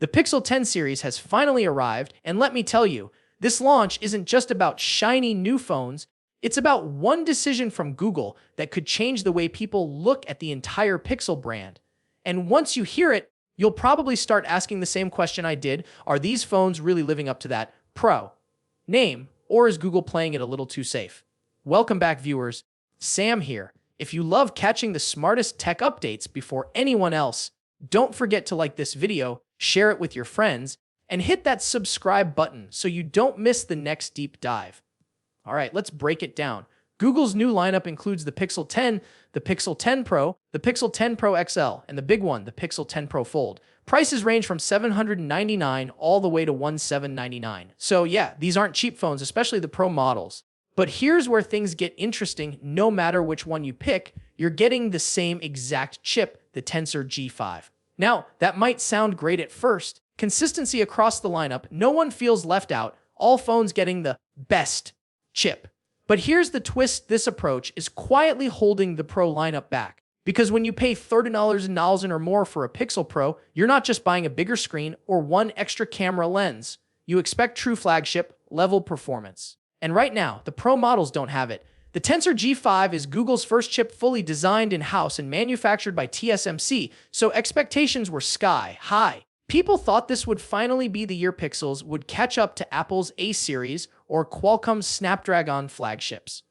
The Pixel 10 series has finally arrived, and let me tell you, this launch isn't just about shiny new phones, it's about one decision from Google that could change the way people look at the entire Pixel brand. And once you hear it, you'll probably start asking the same question I did: are these phones really living up to that Pro name, or is Google playing it a little too safe? Welcome back, viewers. Sam here. If you love catching the smartest tech updates before anyone else, don't forget to like this video, share it with your friends, and hit that subscribe button so you don't miss the next deep dive. All right, let's break it down. Google's new lineup includes the Pixel 10, the Pixel 10 Pro, the Pixel 10 Pro XL, and the big one, the Pixel 10 Pro Fold. Prices range from $799 all the way to $1,799. So yeah, these aren't cheap phones, especially the Pro models. But here's where things get interesting. No matter which one you pick, you're getting the same exact chip, the Tensor G5. Now, that might sound great at first. Consistency across the lineup, no one feels left out, all phones getting the best chip. But here's the twist: this approach is quietly holding the Pro lineup back. Because when you pay $30 or more for a Pixel Pro, you're not just buying a bigger screen or one extra camera lens. You expect true flagship level performance. And right now, the Pro models don't have it. The Tensor G5 is Google's first chip fully designed in-house and manufactured by TSMC, so expectations were sky high. People thought this would finally be the year Pixels would catch up to Apple's A series or Qualcomm's Snapdragon flagships.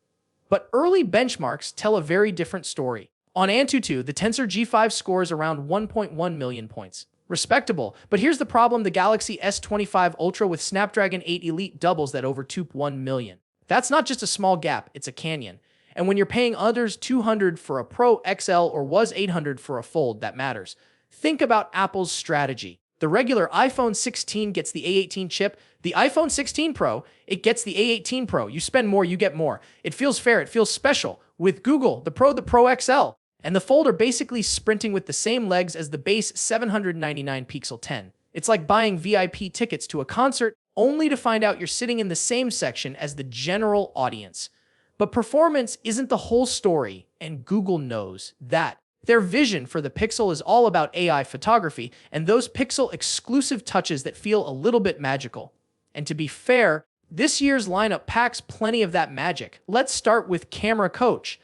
But early benchmarks tell a very different story. On Antutu, the Tensor G5 scores around 1.1 million points. Respectable, but here's the problem: the Galaxy S25 Ultra with Snapdragon 8 Elite doubles that over 2.1 million. That's not just a small gap, it's a canyon. And when you're paying others $200 for a Pro XL or was $800 for a Fold, that matters. Think about Apple's strategy. The regular iPhone 16 gets the A18 chip. The iPhone 16 Pro, it gets the A18 Pro. You spend more, you get more. It feels fair, it feels special. With Google, the Pro XL, and the Fold are basically sprinting with the same legs as the base $799 Pixel 10. It's like buying VIP tickets to a concert only to find out you're sitting in the same section as the general audience. But performance isn't the whole story, and Google knows that. Their vision for the Pixel is all about AI photography and those Pixel-exclusive touches that feel a little bit magical. And to be fair, this year's lineup packs plenty of that magic. Let's start with Camera Coach.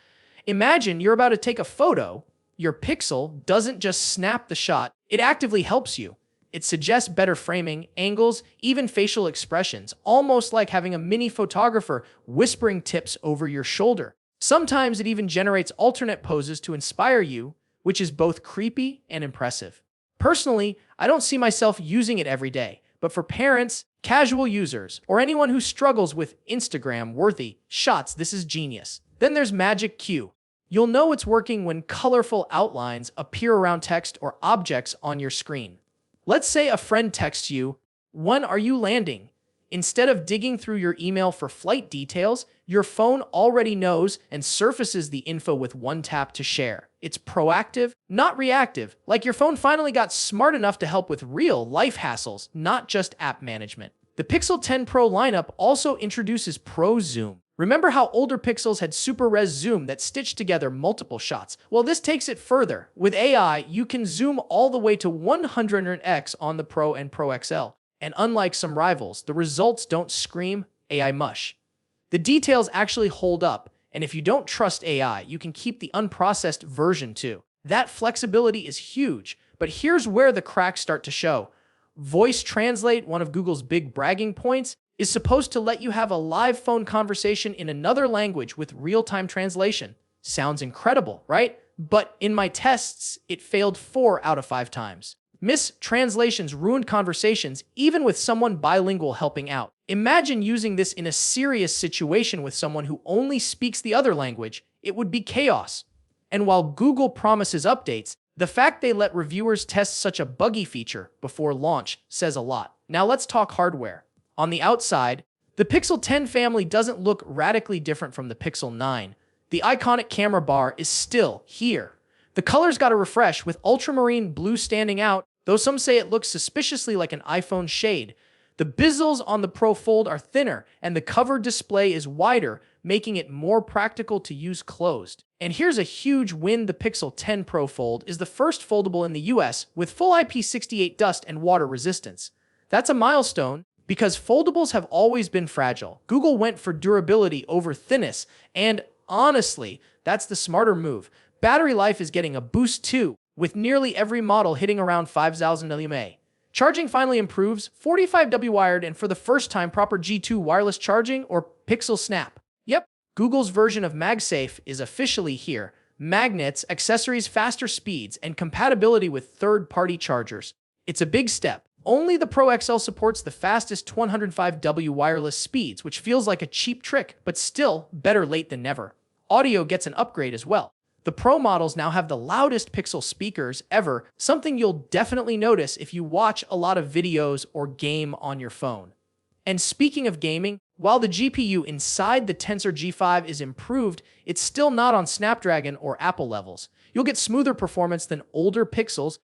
Imagine you're about to take a photo. Your Pixel doesn't just snap the shot, it actively helps you. It suggests better framing, angles, even facial expressions, almost like having a mini photographer whispering tips over your shoulder. Sometimes it even generates alternate poses to inspire you, which is both creepy and impressive. Personally, I don't see myself using it every day, but for parents, casual users, or anyone who struggles with Instagram-worthy shots, this is genius. Then there's Magic Q. You'll know it's working when colorful outlines appear around text or objects on your screen. Let's say a friend texts you, "When are you landing?" Instead of digging through your email for flight details, your phone already knows and surfaces the info with one tap to share. It's proactive, not reactive, like your phone finally got smart enough to help with real-life hassles, not just app management. The Pixel 10 Pro lineup also introduces Pro Zoom. Remember how older Pixels had super res zoom that stitched together multiple shots? Well, this takes it further. With AI, you can zoom all the way to 100x on the Pro and Pro XL. And unlike some rivals, the results don't scream AI mush. The details actually hold up, and if you don't trust AI, you can keep the unprocessed version too. That flexibility is huge, but here's where the cracks start to show. Voice Translate, one of Google's big bragging points, is supposed to let you have a live phone conversation in another language with real-time translation. Sounds incredible, right? But in my tests, it failed 4 out of 5 times. Mistranslations ruined conversations, even with someone bilingual helping out. Imagine using this in a serious situation with someone who only speaks the other language. It would be chaos. And while Google promises updates, the fact they let reviewers test such a buggy feature before launch says a lot. Now let's talk hardware. On the outside, the Pixel 10 family doesn't look radically different from the Pixel 9. The iconic camera bar is still here. The colors got a refresh, with ultramarine blue standing out, though some say it looks suspiciously like an iPhone shade. The bezels on the Pro Fold are thinner, and the cover display is wider, making it more practical to use closed. And here's a huge win: the Pixel 10 Pro Fold is the first foldable in the US with full IP68 dust and water resistance. That's a milestone because foldables have always been fragile. Google went for durability over thinness, and honestly, that's the smarter move. Battery life is getting a boost too, with nearly every model hitting around 5,000 mAh. Charging finally improves, 45W wired, and for the first time proper G2 wireless charging or Pixel Snap. Yep, Google's version of MagSafe is officially here. Magnets, accessories, faster speeds, and compatibility with third-party chargers. It's a big step. Only the Pro XL supports the fastest 105W wireless speeds, which feels like a cheap trick, but still better late than never. Audio gets an upgrade as well. The Pro models now have the loudest Pixel speakers ever, something you'll definitely notice if you watch a lot of videos or game on your phone. And speaking of gaming, while the GPU inside the Tensor G5 is improved, it's still not on Snapdragon or Apple levels. You'll get smoother performance than older Pixels,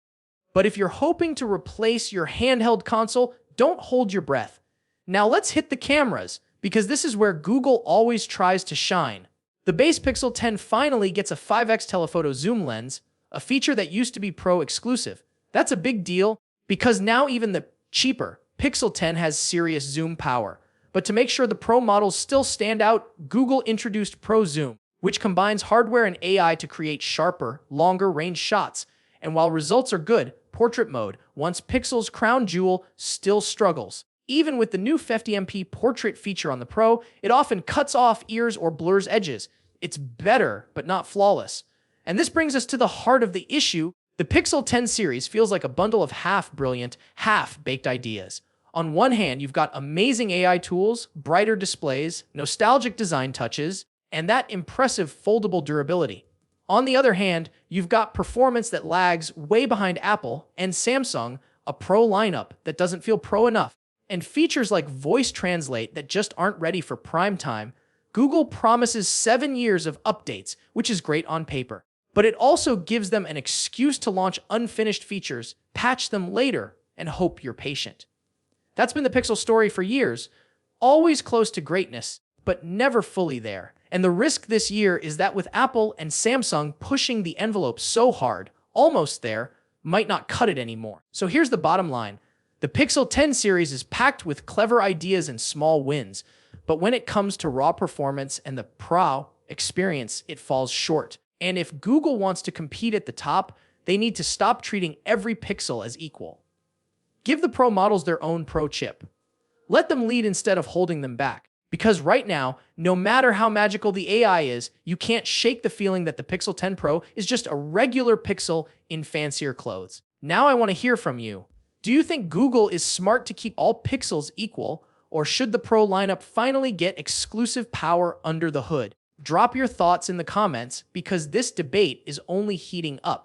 but if you're hoping to replace your handheld console, don't hold your breath. Now let's hit the cameras, because this is where Google always tries to shine. The base Pixel 10 finally gets a 5x telephoto zoom lens, a feature that used to be Pro exclusive. That's a big deal, because now even the cheaper Pixel 10 has serious zoom power. But to make sure the Pro models still stand out, Google introduced Pro Zoom, which combines hardware and AI to create sharper, longer range shots. And while results are good, portrait mode, once Pixel's crown jewel, still struggles. Even with the new 50MP portrait feature on the Pro, it often cuts off ears or blurs edges. It's better, but not flawless. And this brings us to the heart of the issue. The Pixel 10 series feels like a bundle of half-brilliant, half-baked ideas. On one hand, you've got amazing AI tools, brighter displays, nostalgic design touches, and that impressive foldable durability. On the other hand, you've got performance that lags way behind Apple and Samsung, a Pro lineup that doesn't feel Pro enough, and features like Voice Translate that just aren't ready for prime time. Google promises 7 years of updates, which is great on paper, but it also gives them an excuse to launch unfinished features, patch them later, and hope you're patient. That's been the Pixel story for years, always close to greatness, but never fully there. And the risk this year is that with Apple and Samsung pushing the envelope so hard, almost there, might not cut it anymore. So here's the bottom line. The Pixel 10 series is packed with clever ideas and small wins, but when it comes to raw performance and the Pro experience, it falls short. And if Google wants to compete at the top, they need to stop treating every Pixel as equal. Give the Pro models their own Pro chip. Let them lead instead of holding them back. Because right now, no matter how magical the AI is, you can't shake the feeling that the Pixel 10 Pro is just a regular Pixel in fancier clothes. Now I want to hear from you. Do you think Google is smart to keep all Pixels equal, or should the Pro lineup finally get exclusive power under the hood? Drop your thoughts in the comments, because this debate is only heating up.